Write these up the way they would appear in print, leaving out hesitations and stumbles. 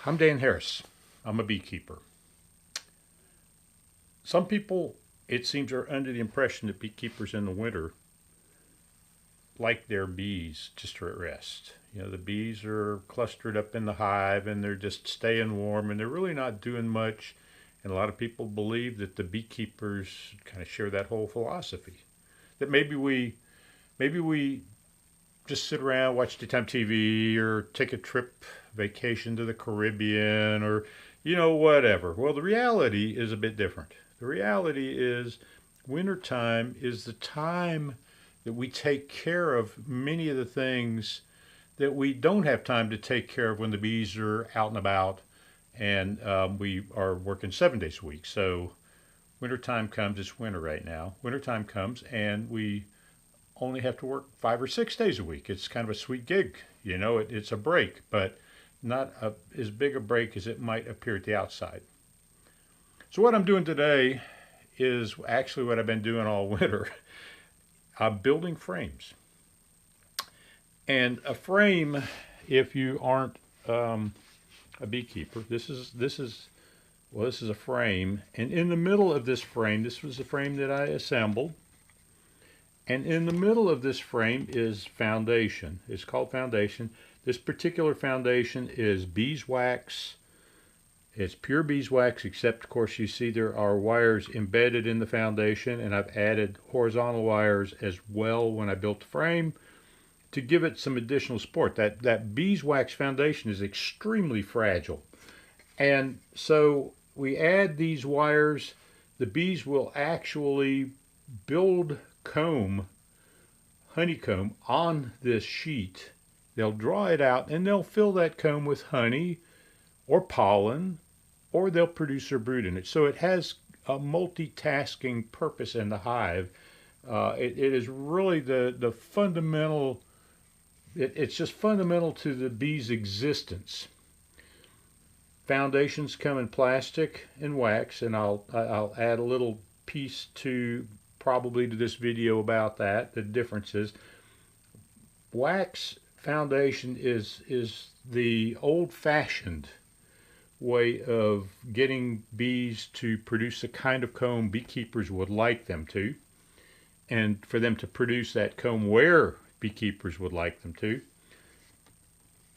I'm Dan Harris. I'm a beekeeper. Some people, it seems, are under the impression that beekeepers in the winter like their bees just are at rest. You know, the bees are clustered up in the hive and they're just staying warm and they're really not doing much. And a lot of people believe that the beekeepers kind of share that whole philosophy. That maybe we just sit around, watch daytime TV, or take a trip vacation to the Caribbean, or whatever. Well, the reality is a bit different. The reality is wintertime is the time that we take care of many of the things that we don't have time to take care of when the bees are out and about, and we are working 7 days a week. So wintertime comes, it's winter right now. Wintertime comes and we only have to work 5 or 6 days a week. It's kind of a sweet gig. It's a break, but not as big a break as it might appear at the outside. So what I'm doing today is actually what I've been doing all winter. I'm building frames. And a frame, if you aren't a beekeeper, this is a frame. And in the middle of this frame, this was the frame that I assembled. And in the middle of this frame is foundation. It's called foundation. This particular foundation is beeswax. It's pure beeswax, except, of course, you see there are wires embedded in the foundation, and I've added horizontal wires as well when I built the frame to give it some additional support. That beeswax foundation is extremely fragile. And so we add these wires. The bees will actually build honeycomb on this sheet. They'll draw it out and they'll fill that comb with honey or pollen, or they'll produce their brood in it. So it has a multitasking purpose in the hive. It is really the fundamental, it's just fundamental to the bee's existence. Foundations come in plastic and wax, and I'll add a little piece probably to this video about that, the differences. Wax foundation is the old-fashioned way of getting bees to produce the kind of comb beekeepers would like them to, and for them to produce that comb where beekeepers would like them to.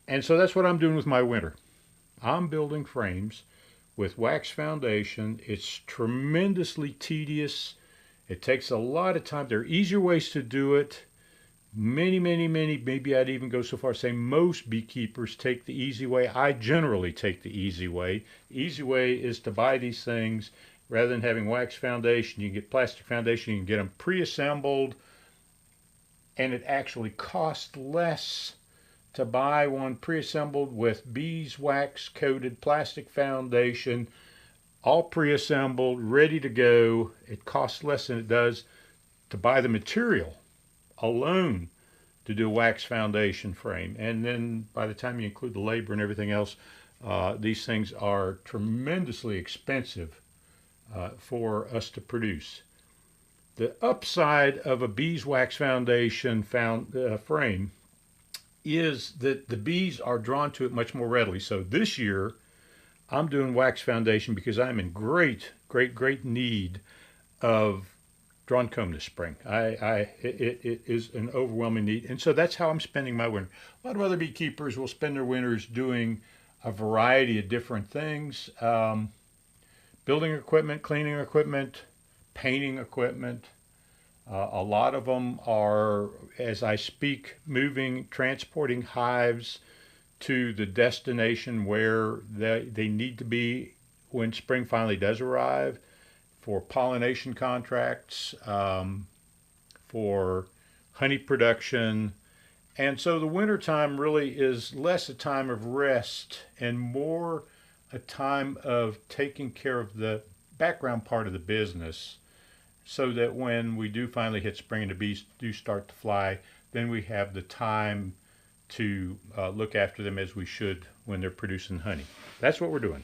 And so that's what I'm doing with my winter. I'm building frames with wax foundation. It's tremendously tedious. It takes a lot of time. There are easier ways to do it. Many, maybe I'd even go so far as say most beekeepers take the easy way. I generally take the easy way. The easy way is to buy these things. Rather than having wax foundation, you can get plastic foundation. You can get them pre-assembled, and it actually costs less to buy one pre-assembled with beeswax coated plastic foundation, all pre-assembled, ready to go. It costs less than it does to buy the material alone to do a wax foundation frame. And then by the time you include the labor and everything else, these things are tremendously expensive for us to produce. The upside of a beeswax foundation frame is that the bees are drawn to it much more readily. So this year I'm doing wax foundation because I'm in great need of drawn comb this spring. It is an overwhelming need, and so that's how I'm spending my winter. A lot of other beekeepers will spend their winters doing a variety of different things: building equipment, cleaning equipment, painting equipment. A lot of them are, as I speak, transporting hives to the destination where they need to be when spring finally does arrive, for pollination contracts, for honey production. And so the wintertime really is less a time of rest and more a time of taking care of the background part of the business, so that when we do finally hit spring and the bees do start to fly, then we have the time to look after them as we should when they're producing honey. That's what we're doing.